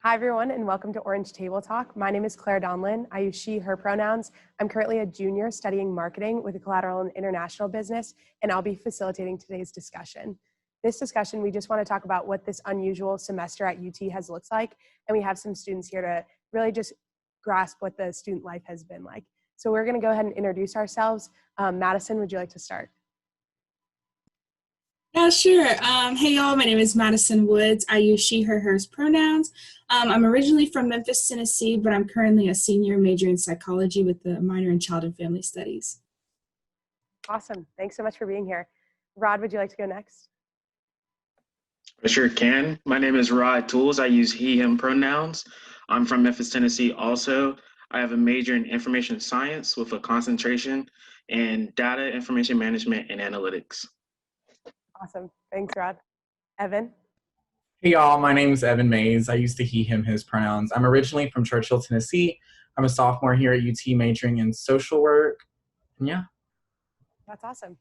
Hi, everyone, and welcome to Orange Table Talk. My name is Claire Donlin. I use she, her pronouns. I'm currently a junior studying marketing with a collateral and international business, and I'll be facilitating today's discussion. This discussion, we just want to talk about what this unusual semester at UT has looked like, and we have some students here to really just grasp what the student life has been like. So we're going to go ahead and introduce ourselves. Madison, would you like to start? Yeah, sure. Hey, y'all. My name is Madison Woods. I use she, her, hers pronouns. I'm originally from Memphis, Tennessee, but I'm currently a senior major in psychology with a minor in child and family studies. Awesome. Thanks so much for being here. Rod, would you like to go next? I sure can. My name is Rod Tools. I use he, him pronouns. I'm from Memphis, Tennessee also. I have a major in information science with a concentration in data, information management, and analytics. Awesome. Thanks, Rod. Evan? Hey y'all, my name is Evan Mays. I use the he, him, his pronouns. I'm originally from Churchill, Tennessee. I'm a sophomore here at UT majoring in social work. And yeah. That's awesome.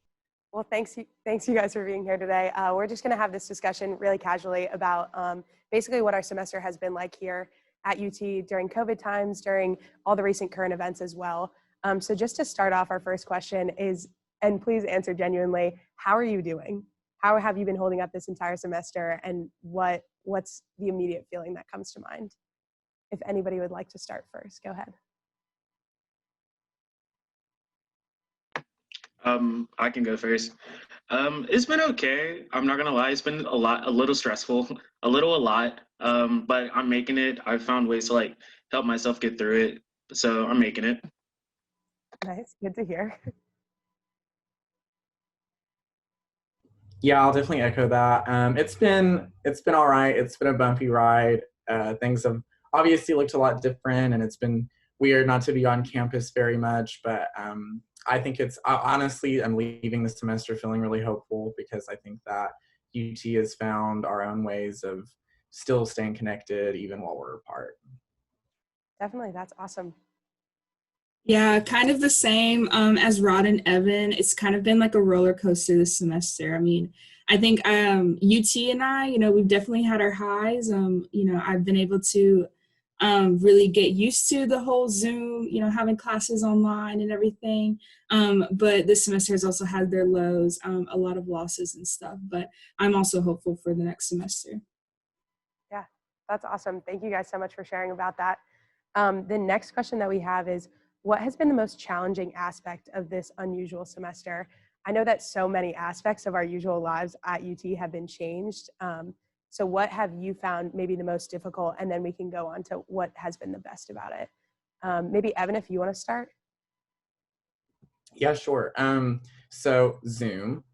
Well, thanks you guys for being here today. We're just going to have this discussion really casually about basically what our semester has been like here at UT during COVID times, during all the recent current events as well. So just to start off, our first question is, and please answer genuinely, how are you doing? How have you been holding up this entire semester, and what's the immediate feeling that comes to mind? If anybody would like to start first, go ahead. I can go first. It's been okay. I'm not gonna lie. It's been a little stressful, a lot. But I'm making it. I've found ways to help myself get through it. So I'm making it. Nice, good to hear. Yeah, I'll definitely echo that. It's been all right. It's been a bumpy ride. Things have obviously looked a lot different, and it's been weird not to be on campus very much. But I think honestly, I'm leaving this semester feeling really hopeful because I think that UT has found our own ways of still staying connected even while we're apart. Definitely, that's awesome. Yeah, kind of the same as Rod and Evan. It's kind of been like a roller coaster this semester. I mean, I think UT and I, we've definitely had our highs. I've been able to really get used to the whole Zoom, having classes online and everything. But this semester has also had their lows, a lot of losses and stuff. But I'm also hopeful for the next semester. Yeah, that's awesome. Thank you guys so much for sharing about that. The next question that we have is, what has been the most challenging aspect of this unusual semester? I know that so many aspects of our usual lives at UT have been changed. So what have you found maybe the most difficult? And then we can go on to what has been the best about it. Maybe Evan, if you want to start. Yeah, sure. So Zoom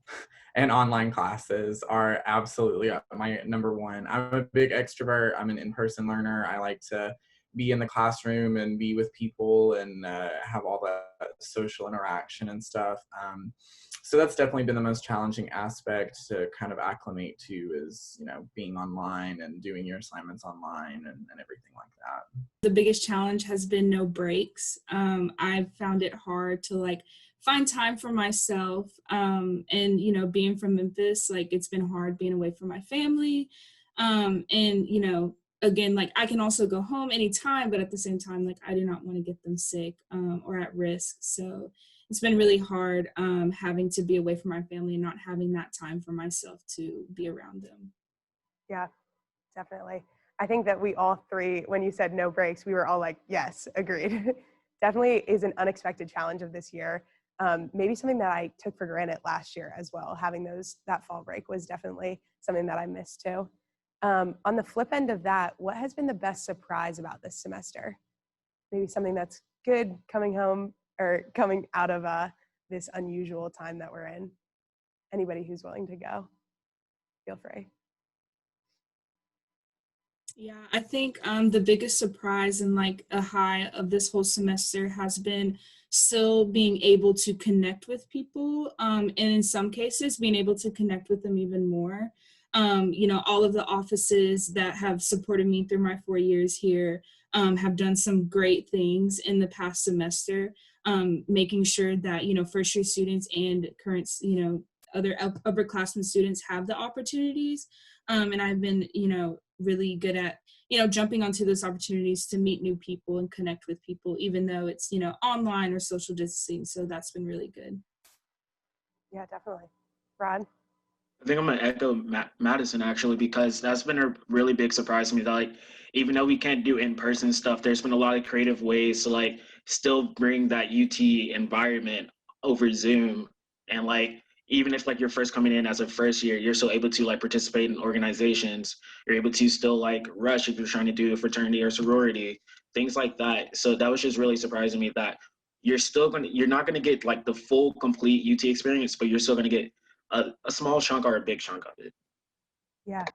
and online classes are absolutely my number one. I'm a big extrovert. I'm an in-person learner. I like to be in the classroom and be with people and have all that social interaction and stuff. So that's definitely been the most challenging aspect to kind of acclimate to is, being online and doing your assignments online and everything like that. The biggest challenge has been no breaks. I've found it hard to find time for myself. And, being from Memphis, it's been hard being away from my family. Again, I can also go home anytime, but at the same time, I do not want to get them sick or at risk. So it's been really hard having to be away from my family and not having that time for myself to be around them. Yeah, definitely. I think that we all three, when you said no breaks, we were all like, yes, agreed. Definitely is an unexpected challenge of this year. Maybe something that I took for granted last year as well. Having that fall break was definitely something that I missed too. On the flip end of that, what has been the best surprise about this semester? Maybe something that's good coming home or coming out of this unusual time that we're in. Anybody who's willing to go, feel free. Yeah, I think the biggest surprise and a high of this whole semester has been still being able to connect with people, and in some cases being able to connect with them even more. All of the offices that have supported me through my 4 years here have done some great things in the past semester, making sure that, first year students and current, other upperclassmen students have the opportunities. And I've been, really good at jumping onto those opportunities to meet new people and connect with people, even though it's, online or social distancing. So that's been really good. Yeah, definitely. Rod? I think I'm gonna echo Madison actually, because that's been a really big surprise to me. That like, even though we can't do in-person stuff, there's been a lot of creative ways to like still bring that UT environment over Zoom. And like, even if like you're first coming in as a first year, you're still able to like participate in organizations. You're able to still like rush if you're trying to do a fraternity or sorority, things like that. So that was just really surprising me that you're not gonna get like the full complete UT experience, but you're still gonna get a small chunk or a big chunk of it. Yeah,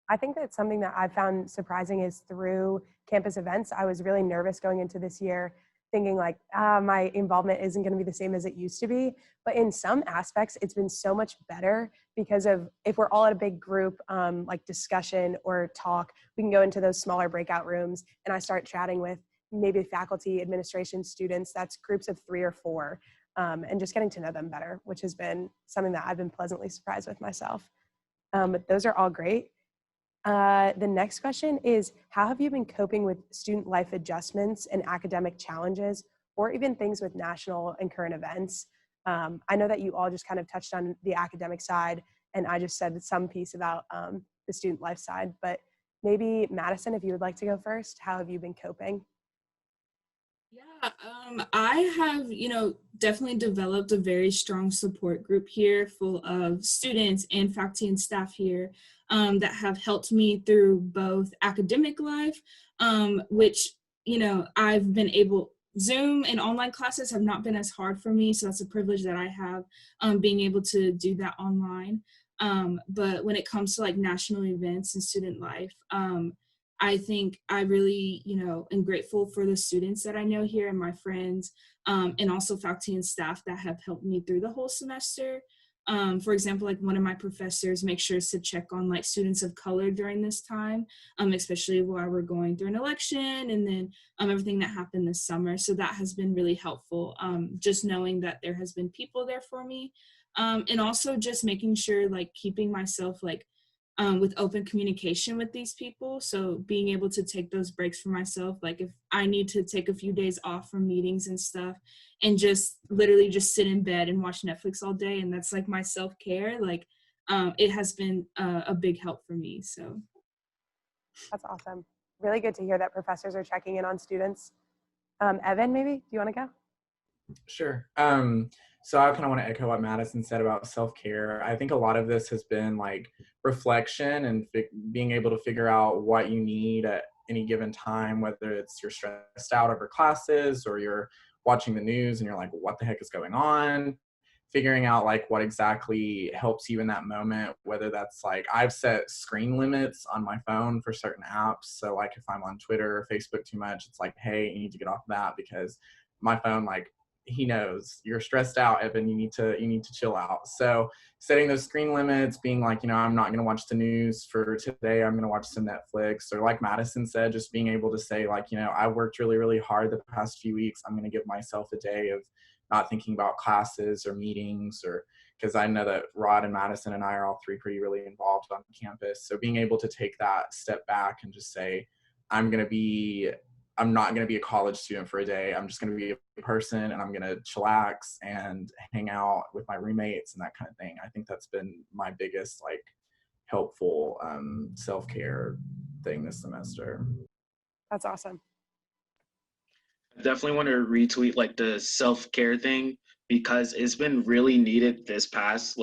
I think that something that I found surprising is through campus events. I was really nervous going into this year, thinking like, my involvement isn't going to be the same as it used to be. But in some aspects, it's been so much better because of if we're all at a big group, like discussion or talk, we can go into those smaller breakout rooms and I start chatting with maybe faculty, administration, students. That's groups of 3 or 4. And just getting to know them better, which has been something that I've been pleasantly surprised with myself. But those are all great. The next question is, how have you been coping with student life adjustments and academic challenges, or even things with national and current events? I know that you all just kind of touched on the academic side, and I just said some piece about the student life side, but maybe Madison, if you would like to go first, how have you been coping? Yeah, I have, definitely developed a very strong support group here full of students and faculty and staff here that have helped me through both academic life, which, I've been able, Zoom and online classes have not been as hard for me. So that's a privilege that I have, being able to do that online. But when it comes to like national events and student life, I think I really, am grateful for the students that I know here and my friends, and also faculty and staff that have helped me through the whole semester. For example, like one of my professors makes sure to check on like students of color during this time, especially while we're going through an election and then everything that happened this summer. So that has been really helpful, just knowing that there has been people there for me. And also just making sure like keeping myself like with open communication with these people. So being able to take those breaks for myself, like if I need to take a few days off from meetings and stuff and just literally just sit in bed and watch Netflix all day. And that's like my self-care. Like it has been a big help for me. So. That's awesome. Really good to hear that professors are checking in on students. Evan, maybe, do you want to go? Sure. So I kind of want to echo what Madison said about self-care. I think a lot of this has been like reflection and being able to figure out what you need at any given time, whether it's you're stressed out over classes or you're watching the news and you're like, what the heck is going on? Figuring out like what exactly helps you in that moment, whether that's like I've set screen limits on my phone for certain apps. So like if I'm on Twitter or Facebook too much, it's like, hey, you need to get off that because my phone like he knows you're stressed out, Evan, you need to chill out. So setting those screen limits, being like, I'm not going to watch the news for today. I'm going to watch some Netflix, or like Madison said, just being able to say like, I worked really, really hard the past few weeks. I'm going to give myself a day of not thinking about classes or meetings, or because I know that Rod and Madison and I are all three pretty really involved on campus. So being able to take that step back and just say, I'm not going to be a college student for a day. I'm just going to be a person and I'm going to chillax and hang out with my roommates and that kind of thing. I think that's been my biggest like helpful self-care thing this semester. That's awesome. I definitely want to retweet like the self-care thing because it's been really needed this past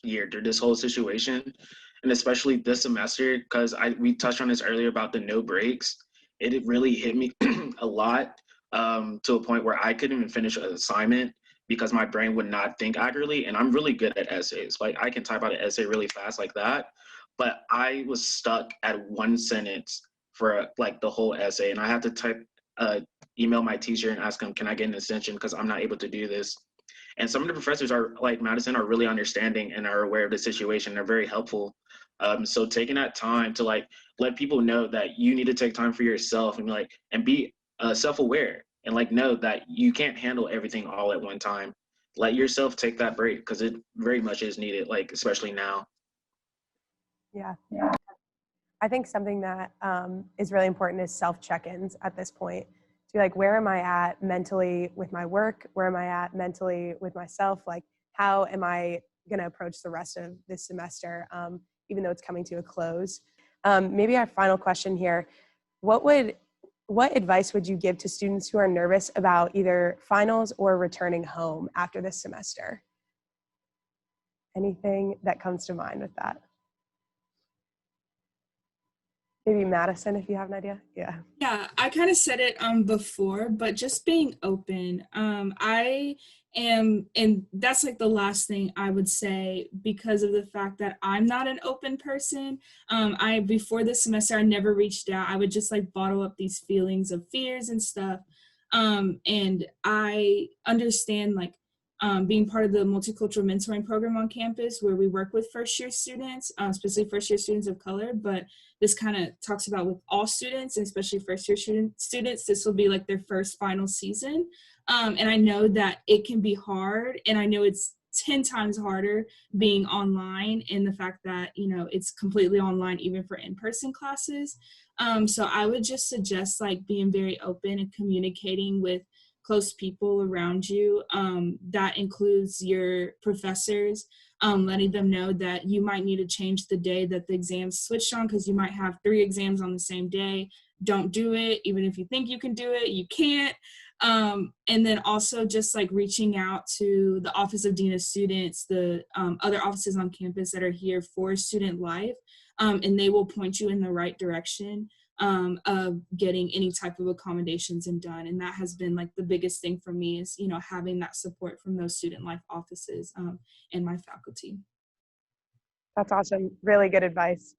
year through this whole situation, and especially this semester because we touched on this earlier about the no breaks. It really hit me a lot to a point where I couldn't even finish an assignment because my brain would not think accurately. And I'm really good at essays. Like I can type out an essay really fast like that. But I was stuck at one sentence for like the whole essay. And I had to email my teacher and ask him, can I get an extension because I'm not able to do this. And some of the professors are like Madison are really understanding and are aware of the situation. They're very helpful. So taking that time to like let people know that you need to take time for yourself and be self-aware and like know that you can't handle everything all at one time. Let yourself take that break because it very much is needed, like especially now. Yeah. I think something that is really important is self-check-ins at this point. To be like, where am I at mentally with my work? Where am I at mentally with myself? Like, how am I going to approach the rest of this semester, even though it's coming to a close? Maybe our final question here. What advice would you give to students who are nervous about either finals or returning home after this semester? Anything that comes to mind with that? Maybe Madison, if you have an idea. Yeah. Yeah, I kind of said it before, but just being open. I am, and that's like the last thing I would say because of the fact that I'm not an open person. I before this semester I never reached out. I would just like bottle up these feelings of fears and stuff. And I understand like being part of the multicultural mentoring program on campus where we work with first year students, specifically first year students of color, but this kind of talks about with all students, and especially first year students, this will be like their first final season. And I know that it can be hard, and I know it's 10 times harder being online, and the fact that, you know, it's completely online even for in-person classes. So I would just suggest like being very open and communicating with close people around you. That includes your professors, letting them know that you might need to change the day that the exams switched on because you might have 3 exams on the same day. Don't do it. Even if you think you can do it, you can't. And then also just like reaching out to the Office of Dean of Students, the other offices on campus that are here for student life, and they will point you in the right direction of getting any type of accommodations and done. And that has been like the biggest thing for me is, you know, having that support from those student life offices and my faculty. That's awesome. Really good advice.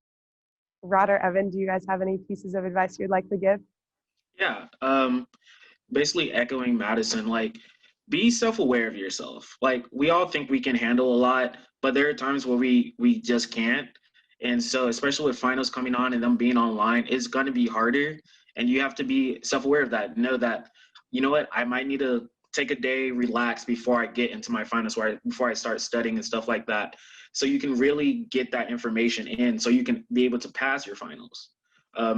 Rod or Evan, do you guys have any pieces of advice you'd like to give? Yeah. Basically echoing Madison, like be self-aware of yourself. Like we all think we can handle a lot, but there are times where we just can't. And so especially with finals coming on and them being online, it's going to be harder. And you have to be self-aware of that. Know that, you know what, I might need to take a day, relax before I get into my finals, before I start studying and stuff like that. So you can really get that information in so you can be able to pass your finals.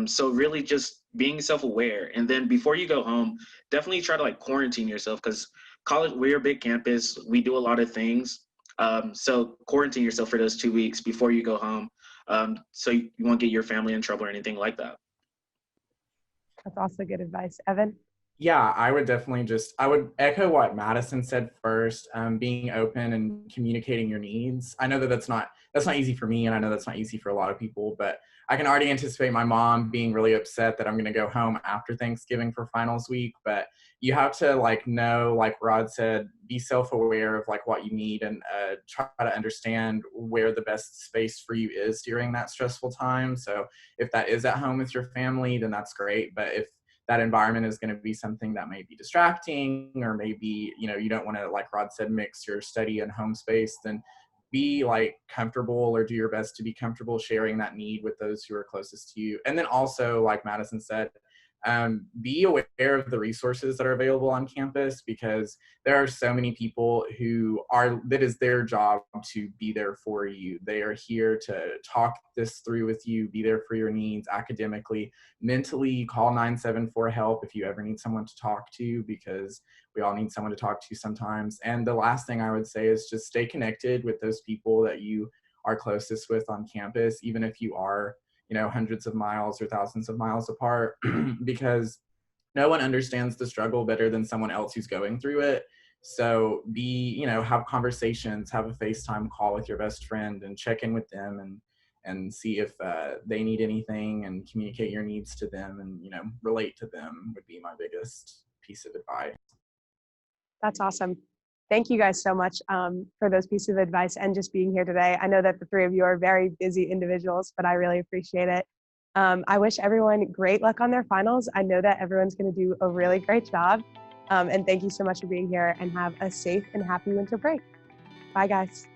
So really just being self-aware. And then before you go home, definitely try to like quarantine yourself because college, we're a big campus. We do a lot of things. So quarantine yourself for those 2 weeks before you go home. So you won't get your family in trouble or anything like that. That's also good advice. Evan? Yeah, I would echo what Madison said first, being open and communicating your needs. I know that that's not easy for me, and I know that's not easy for a lot of people, but I can already anticipate my mom being really upset that I'm going to go home after Thanksgiving for finals week. But you have to like know, like Rod said, be self-aware of like what you need and try to understand where the best space for you is during that stressful time. So if that is at home with your family, then that's great. But if that environment is going to be something that may be distracting, or maybe, you know, you don't want to, like Rod said, mix your study and home space, then be like comfortable or do your best to be comfortable sharing that need with those who are closest to you. And then also, like Madison said, be aware of the resources that are available on campus, because there are so many people that is their job to be there for you. They are here to talk this through with you, be there for your needs academically, mentally. Call 974 help if you ever need someone to talk to, because we all need someone to talk to sometimes. And the last thing I would say is just stay connected with those people that you are closest with on campus, even if you are, you know, hundreds of miles or thousands of miles apart, because no one understands the struggle better than someone else who's going through it. So have conversations, have a FaceTime call with your best friend and check in with them and see if they need anything, and communicate your needs to them, and, you know, relate to them would be my biggest piece of advice. That's awesome. Thank you guys so much for those pieces of advice and just being here today. I know that the 3 of you are very busy individuals, but I really appreciate it. I wish everyone great luck on their finals. I know that everyone's going to do a really great job. And thank you so much for being here, and have a safe and happy winter break. Bye, guys.